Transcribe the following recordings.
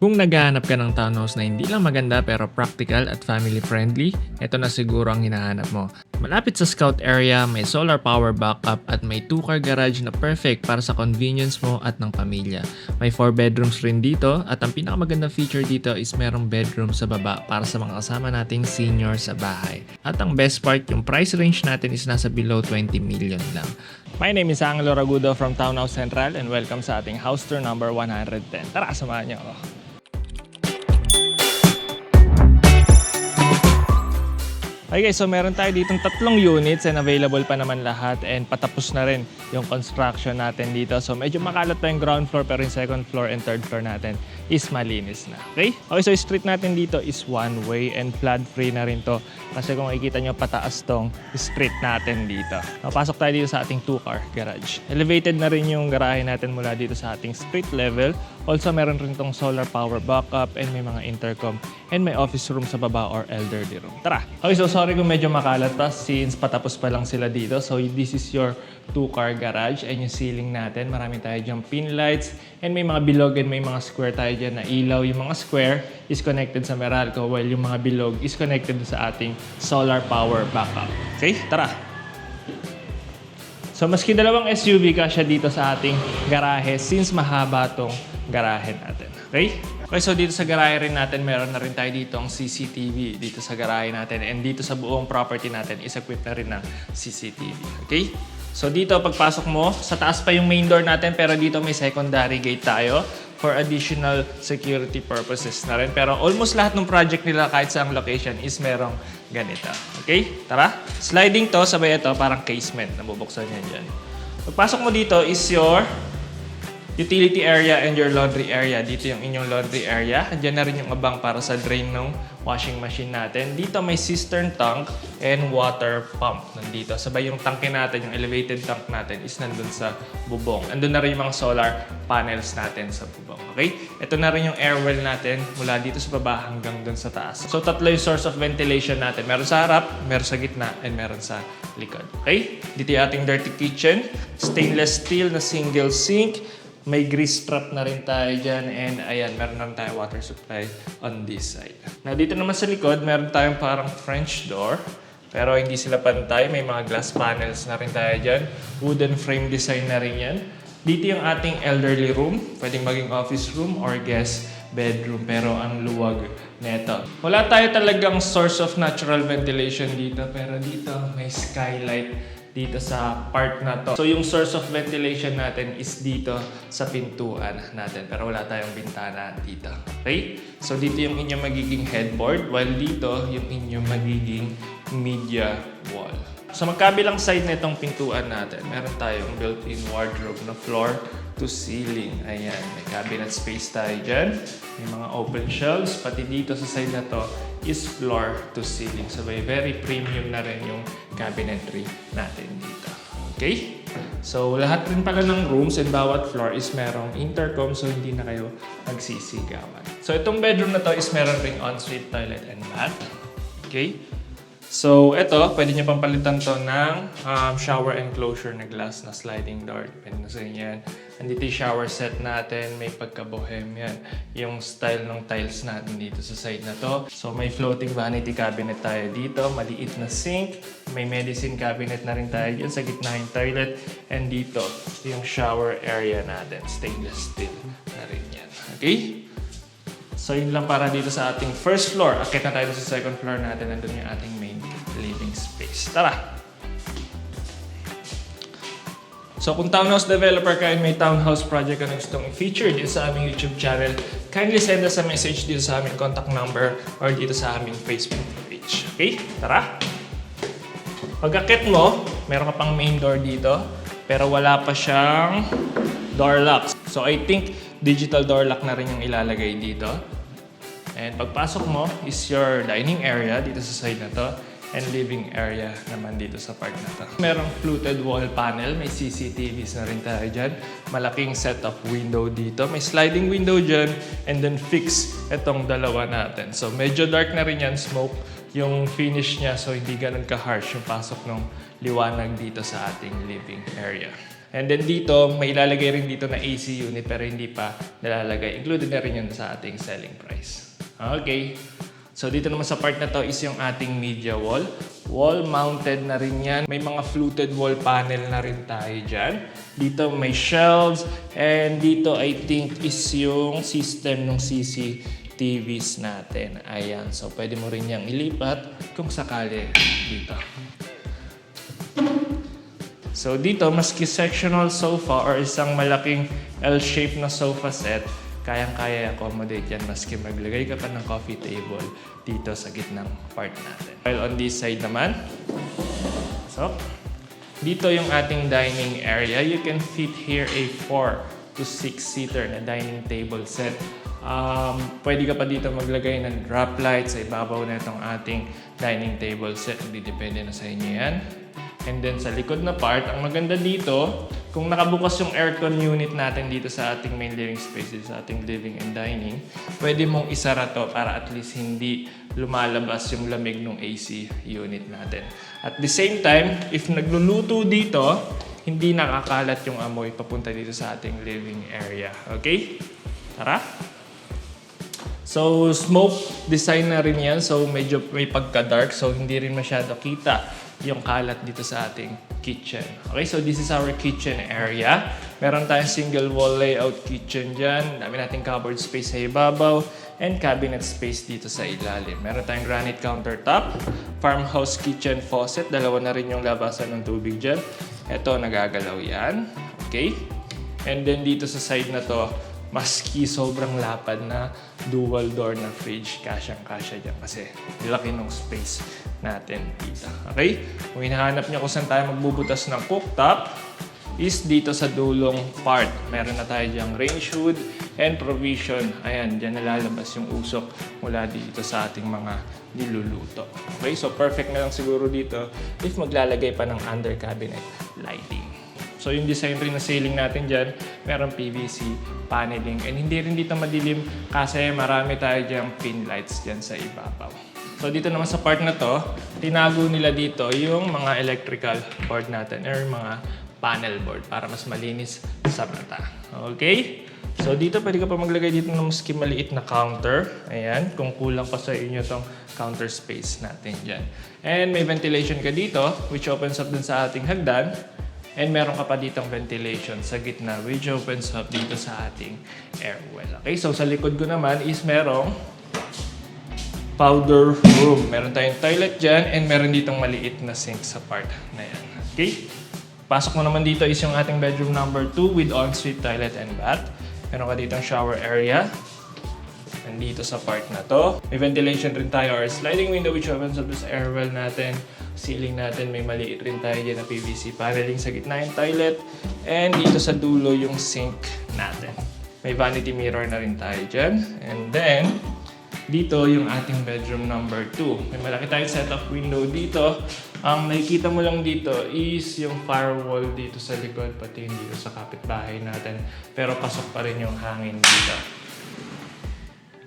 Kung naghahanap ka ng townhouse na hindi lang maganda pero practical at family friendly, ito na siguro ang hinahanap mo. Malapit sa scout area, may solar power backup at may 2-car garage na perfect para sa convenience mo at ng pamilya. May 4 bedrooms rin dito at ang pinakamagandang feature dito is merong bedroom sa baba para sa mga kasama nating senior sa bahay. At ang best part, yung price range natin is nasa below 20 million lang. My name is Angelo Ragudo from Townhouse Central and welcome sa ating house tour number 110. Tara, samahan niyo ako. Okay guys, so meron tayo ditong 3 units and available pa naman lahat and patapos na rin yung construction natin dito. So medyo makalat pa yung ground floor pero yung second floor and third floor natin is malinis na. Okay? Okay, so yung street natin dito is one way and flood free na rin to. Kasi kung makikita nyo pataas tong street natin dito. Napasok tayo dito sa ating 2-car garage. Elevated na rin yung garahe natin mula dito sa ating street level. Also meron rin tong solar power backup and may mga intercom and may office room sa baba or elderly room. Tara! Okay, so sorry kung medyo makalat pa since patapos pa lang sila dito. So this is your 2-car garage and yung ceiling natin. Marami tayo dyan pin lights and may mga bilog and may mga square tayo dyan na ilaw. Yung mga square is connected sa Meralco while yung mga bilog is connected sa ating solar power backup. Okay, tara! So maski dalawang SUV kasya dito sa ating garahe since mahaba tong garahe natin. Okay? Okay, so dito sa garahe rin natin, meron na rin tayo dito ang CCTV dito sa garahe natin and dito sa buong property natin is equipped na rin ng CCTV. Okay? So dito pagpasok mo, sa taas pa yung main door natin pero dito may secondary gate tayo for additional security purposes na rin. Pero almost lahat ng project nila kahit sa location is merong ganito. Okay? Tara! Sliding to, sabay ito, parang casement. Nabubuksan niya dyan. Pagpasok mo dito is your utility area and your laundry area. Dito yung inyong laundry area. Diyan na rin yung abang para sa drain ng washing machine natin. Dito may cistern tank and water pump nandito. Sabay yung tanke natin, yung elevated tank natin is nandun sa bubong. Andun na rin yung mga solar panels natin sa bubong. Okay? Ito na rin yung air well natin mula dito sa baba hanggang dun sa taas. So tatlo yung source of ventilation natin. Meron sa harap, meron sa gitna, and meron sa likod. Okay? Dito yung ating dirty kitchen. Stainless steel na single sink. May grease trap na rin tayo dyan and ayan, meron naman tayo water supply on this side. Na dito naman sa likod, meron tayong parang French door pero hindi sila pantay. May mga glass panels na rin tayo dyan. Wooden frame design na rin yan. Dito yung ating elderly room. Pwedeng maging office room or guest bedroom pero ang luwag neto. Wala tayo talagang source of natural ventilation dito pero dito may skylight dito sa part na to. So yung source of ventilation natin is dito sa pintuan natin. Pero wala tayong bintana dito. Okay? So dito yung inyong magiging headboard while dito yung inyong magiging media wall. So magkabilang side na itong pintuan natin, meron tayong built-in wardrobe na floor to ceiling. Ayan, may cabinet space tayo dyan. May mga open shelves. Pati dito sa side na to is floor to ceiling. So very premium na rin yung cabinetry natin dito. Okay? So lahat rin pala ng rooms and bawat floor is merong intercom so hindi na kayo magsisigawan. So itong bedroom na to is meron ring ensuite toilet and bath. Okay? So, ito, pwede nyo pang palitan to ng shower enclosure na glass na sliding door. Depende na sa inyo yan. Andito yung shower set natin, may pagka-bohemian. Yung style ng tiles natin dito sa side na to. So, may floating vanity cabinet tayo dito, maliit na sink. May medicine cabinet na rin tayo dyan, sa gitna yung toilet. And dito, yung shower area natin, stainless steel na rin yan. Okay? So, yun lang para dito sa ating first floor. Akit na tayo sa second floor natin. Nandun yung ating main living space. Tara! So, kung townhouse developer ka and may townhouse project ka na gustong i-feature dito sa aming YouTube channel, kindly send us a message dito sa aming contact number or dito sa aming Facebook page. Okay? Tara! Pag akit mo, meron ka pang main door dito, pero wala pa siyang door lock. So, I think digital door lock na rin yung ilalagay dito. And pagpasok mo is your dining area dito sa side na to and living area naman dito sa part na to. Merong fluted wall panel, may CCTVs na rin tayo dyan. Malaking set of window dito. May sliding window dyan and then fix itong dalawa natin. So medyo dark na rin yan, smoke yung finish niya so hindi ganun ka-harsh yung pasok ng liwanag dito sa ating living area. And then dito, may ilalagay rin dito na AC unit pero hindi pa nalalagay. Included na rin yun sa ating selling price. Okay. So dito naman sa part na to is yung ating media wall. Wall mounted na rin yan. May mga fluted wall panel na rin tayo dyan. Dito may shelves. And dito I think is yung system ng CCTVs natin. Ayan. So pwede mo rin yang ilipat kung sakali dito. So dito, maski sectional sofa or isang malaking L-shape na sofa set, kayang-kaya accommodate yan maski maglagay ka pa ng coffee table dito sa gitnang part natin. While on this side naman, so dito yung ating dining area. You can fit here a 4 to 6 seater na dining table set. Pwede ka pa dito maglagay ng drop light sa ibabaw na itong ating dining table set. Hindi depende na sa inyo yan. And then sa likod na part, ang maganda dito, kung nakabukas yung aircon unit natin dito sa ating main living space, sa ating living and dining, pwede mong isara to para at least hindi lumalabas yung lamig ng AC unit natin. At the same time, if nagluluto dito, hindi nakakalat yung amoy papunta dito sa ating living area. Okay? Tara! So, smoke design na rin yan. So, medyo may pagka-dark. So, hindi rin masyado kita yung kalat dito sa ating kitchen. Okay, so this is our kitchen area. Meron tayong single wall layout kitchen dyan. Dami nating cupboard space sa ibabaw and cabinet space dito sa ilalim. Meron tayong granite countertop, farmhouse kitchen faucet. Dalawa na rin yung labasan ng tubig dyan. Ito, nagagalaw yan. Okay? And then dito sa side na to, maski sobrang lapad na dual door na fridge, kasyang-kasya dyan kasi laki ng space natin dito. Okay? Kung hinahanap niyo kung saan tayo magbubutas ng cooktop, is dito sa dulong part. Meron na tayo dyang range hood and provision. Ayan, dyan nalalabas yung usok mula dito sa ating mga niluluto. Okay? So, perfect na lang siguro dito if maglalagay pa ng under cabinet lighting. So yung design rin na ceiling natin dyan, meron PVC paneling. And hindi rin dito madilim kasi marami tayo dyang pin lights dyan sa ibabaw. So dito naman sa part na to, tinago nila dito yung mga electrical board natin or mga panel board para mas malinis sa mata. Okay? So dito pwede ka pa maglagay dito ng maski maliit na counter. Ayan, kung kulang pa sa inyo tong counter space natin dyan. And may ventilation ka dito which opens up dun sa ating hagdan. And meron ka pa ditong ventilation sa gitna which opens up dito sa ating air well. Okay, so sa likod ko naman is merong powder room. Meron tayong toilet dyan and meron ditong maliit na sink sa part na yan. Okay, pasok mo naman dito is yung ating bedroom number 2 with ensuite toilet and bath. Meron ka ditong shower area. Nandito sa part na to. May ventilation rin tayo or sliding window which opens up sa air well natin. Ceiling natin, may maliit rin tayo dyan na PVC paneling sa gitna yung toilet. And dito sa dulo yung sink natin. May vanity mirror na rin tayo dyan. And then, dito yung ating bedroom number 2. May malaki tayong setup window dito. Ang nakikita mo lang dito is yung firewall dito sa likod, pati dito sa kapitbahay natin. Pero pasok pa rin yung hangin dito.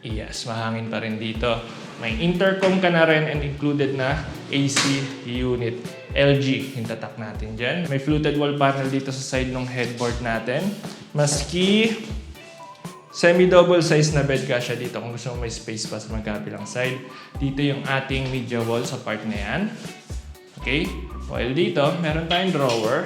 Yes, mahangin pa rin dito. May intercom ka na rin and included na AC unit. LG yung tatak natin dyan. May fluted wall panel dito sa side ng headboard natin. Maski semi-double size na bed kasya dito kung gusto mo may space pa sa magkabilang side. Dito yung ating media wall sa part na yan. Okay? While dito, meron tayong drawer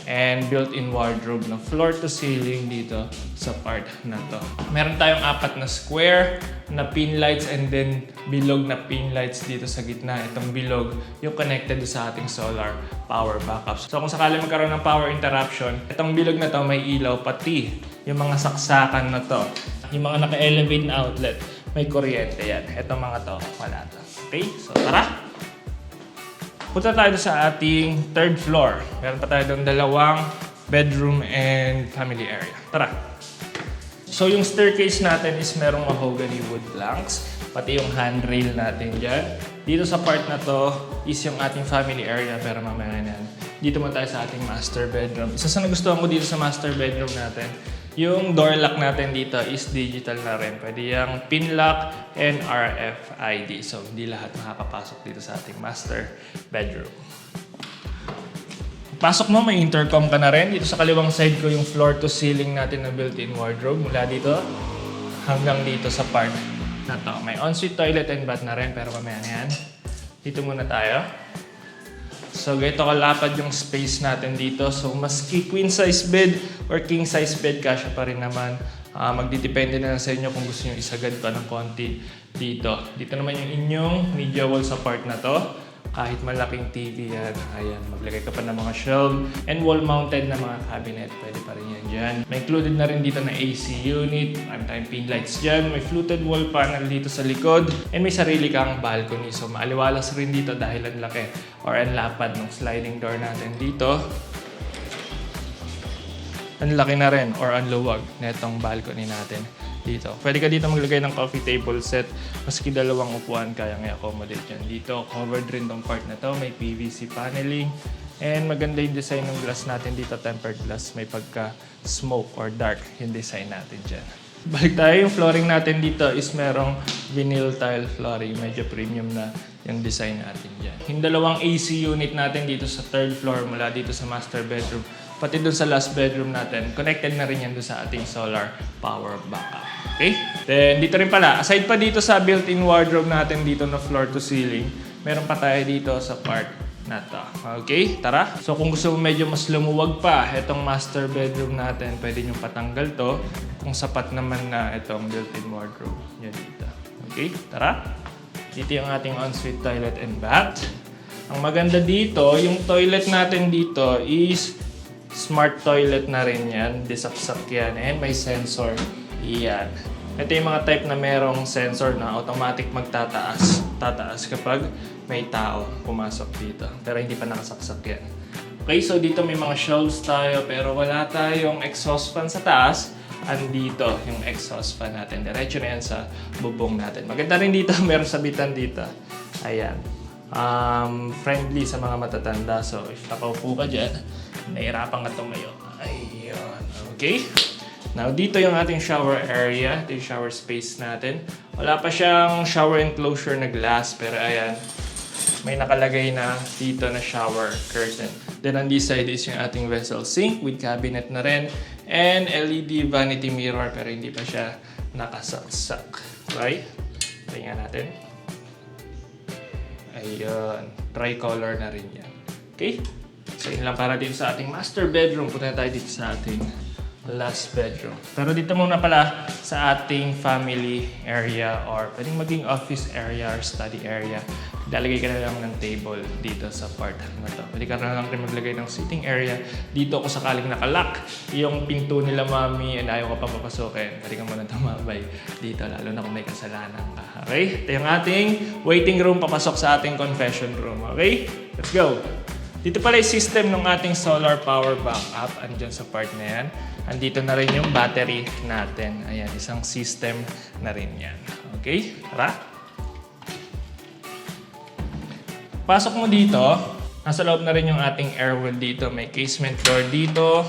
and built-in wardrobe na floor to ceiling dito sa part na to. Meron tayong 4 na square na pin lights and then bilog na pin lights dito sa gitna. Itong bilog yung connected sa ating solar power backup. So kung sakali magkaroon ng power interruption, itong bilog na to may ilaw pati yung mga saksakan na to. Yung mga naka-elevate na outlet, may kuryente yan. Itong mga to, wala to. Okay? So tara! Punta tayo sa ating 3rd floor. Meron pa tayo doon 2 bedroom and family area. Tara! So yung staircase natin is merong mahogany wood planks. Pati yung handrail natin dyan. Dito sa part na to is yung ating family area pero mamaya na yan. Dito mo tayo sa ating master bedroom. Isa sa nagustuhan ko dito sa master bedroom natin, yung door lock natin dito is digital na rin. Pwede yung pin lock and RFID. So, hindi lahat makakapasok dito sa ating master bedroom. Pasok mo, may intercom ka na rin. Dito sa kaliwang side ko yung floor to ceiling natin na built-in wardrobe. Mula dito hanggang dito sa part na to. May ensuite toilet and bath na rin, pero mamaya na yan. Dito muna tayo. So, ganito kalapad yung space natin dito. So, maski queen size bed or king size bed, kasya pa rin naman. Magdidepende na lang sa inyo kung gusto nyo isagad pa ng konti dito. Dito naman yung inyong media wall sa part na to. Kahit malaking TV yan, ayan, maglagay ka pa ng mga shelf and wall-mounted na mga cabinet, pwede pa rin yan dyan. May included na rin dito na AC unit, time pin lights dyan, may fluted wall panel dito sa likod, and may sarili kang balcony. So maaliwalas rin dito dahil ang laki or ang lapad ng sliding door natin dito. Ang laki na rin or ang luwag na itong balcony natin dito. Pwede ka dito maglagay ng coffee table set. Maski dalawang upuan, kaya i-accommodate yan. Dito, covered rin tong part na to. May PVC paneling. And maganda yung design ng glass natin dito. Tempered glass. May pagka-smoke or dark yung design natin dyan. Balik tayo. Yung flooring natin dito is merong vinyl tile flooring. Medyo premium na yung design natin dyan. Yung dalawang AC unit natin dito sa third floor mula dito sa master bedroom. Pati dun sa last bedroom natin, connected na rin yan dun sa ating solar power backup. Okay? Then, dito rin pala, aside pa dito sa built-in wardrobe natin dito na floor to ceiling, meron pa tayo dito sa part na to. Okay? Tara! So, kung gusto mo medyo mas lumuwag pa, itong master bedroom natin, pwede nyo patanggal to kung sapat naman na itong built-in wardrobe nyo dito. Okay? Tara! Dito yung ating ensuite toilet and bath. Ang maganda dito, yung toilet natin dito is smart toilet na rin yan. Disaksak yan. And may sensor. Yan. Ito yung mga type na merong sensor na automatic magtataas. Tataas kapag may tao pumasok dito. Pero hindi pa nakasaksak yan. Okay, so dito may mga shelves tayo pero wala tayong exhaust fan sa taas. Andito yung exhaust fan natin. Diretso na yan sa bubong natin. Maganda rin dito. Meron sabitan dito. Ayan. Friendly sa mga matatanda. So if nakaupo ka dyan, nahirapan ka tumayo. Ayun. Okay? Now, dito yung ating shower area. Ito yung shower space natin. Wala pa siyang shower enclosure na glass. Pero ayan, may nakalagay na dito na shower curtain. Then on this side is yung ating vessel sink with cabinet na rin. And LED vanity mirror pero hindi pa siya nakasaksak. Okay? Tingnan natin. Ayun. Tricolor na rin yan. Okay? So, yun lang para dito sa ating master bedroom. Punta tayo dito sa ating last bedroom. Pero dito muna pala sa ating family area or pwedeng maging office area or study area. Lalagay ka na lang ng table dito sa part na to. Pwede ka na lang rin maglagay ng sitting area. Dito kung sakaling nakalock yung pinto nila mami and ayaw ka pa papasukin. Pwede ka muna tumabay dito lalo na kung may kasalanan ka. Okay? Ito yung ating waiting room papasok sa ating confession room. Okay? Let's go! Dito pala yung system ng ating solar power backup. Andyan sa part na yan. Andito na rin yung battery natin. Ayan, isang system na rin yan. Okay? Tara! Pasok mo dito. Nasa loob na rin yung ating airwell dito. May casement door dito.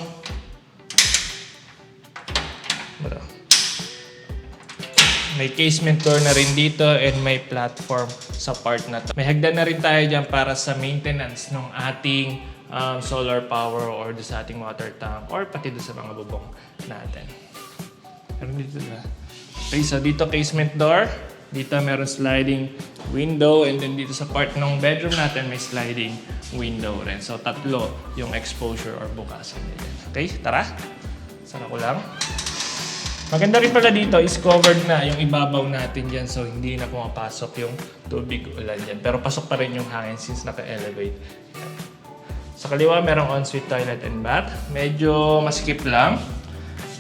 May casement door na rin dito and may platform sa part na to. May hagdan na rin tayo dyan para sa maintenance ng ating solar power or sa ating water tank or pati doon sa mga bubong natin. Meron dito na. Okay, so dito casement door. Dito meron sliding window and then dito sa part ng bedroom natin may sliding window rin. So tatlo yung exposure or bukasan nila. Okay, tara. Sara ko lang. Maganda rin pala dito is covered na yung ibabaw natin dyan so hindi na pumapasok yung tubig ulan dyan. Pero pasok pa rin yung hangin since naka-elevate. Sa kaliwa merong ensuite toilet and bath. Medyo masikip lang.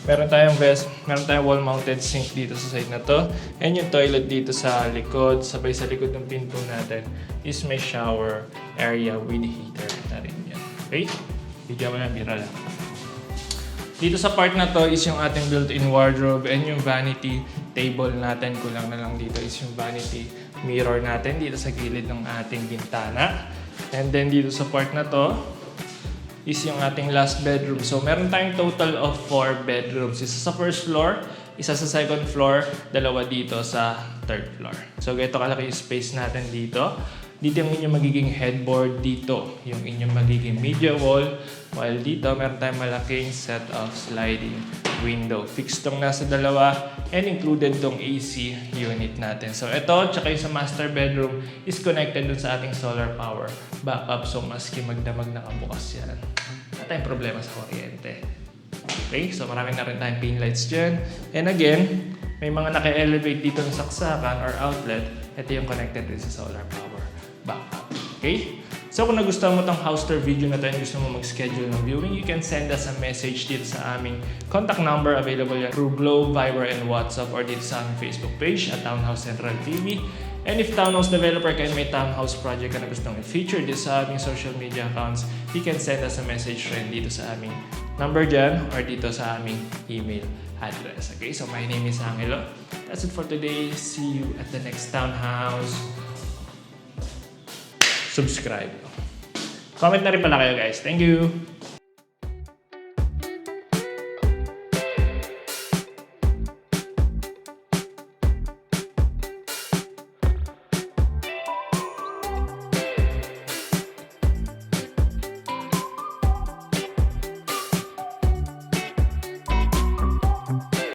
Meron tayong wall-mounted sink dito sa side na to. And yung toilet dito sa likod, sabay sa likod ng pinto natin is may shower area with heater na rin yan. Okay? Bigyan mo lang, bira lang. Dito sa part na to is yung ating built-in wardrobe and yung vanity table natin. Kulang na lang dito is yung vanity mirror natin dito sa gilid ng ating bintana. And then dito sa part na to is yung ating last bedroom. So meron tayong total of 4 bedrooms. Isa sa first floor, isa sa second floor, dalawa dito sa third floor. So ganito kalaki yung space natin dito. Dito yung inyong magiging headboard, dito yung inyong magiging media wall, while dito meron tayong malaking set of sliding window. Fixed tong nasa dalawa and included tong AC unit natin. So ito, tsaka yung sa master bedroom is connected dun sa ating solar power backup. So maski magdamag nakabukas yan, wala tayong problema sa kuryente. Okay, so maraming na rin tayong pin lights dyan. And again, may mga naka-elevate dito ng saksakan or outlet. Ito yung connected din sa solar power backup. Okay? So kung nagustuhan mo tong house tour video na to and gusto mo mag-schedule ng viewing, you can send us a message dito sa aming contact number. Available yan through Globe, Viber, and WhatsApp, or dito sa aming Facebook page at Townhouse Central TV. And if townhouse developer ka and may townhouse project ka na gustong i-feature dito sa aming social media accounts, you can send us a message rin dito sa aming number dyan or dito sa aming email address. Okay, so my name is Angelo. That's it for today. See you at the next townhouse. Subscribe. Comment na rin pala kayo guys. Thank you!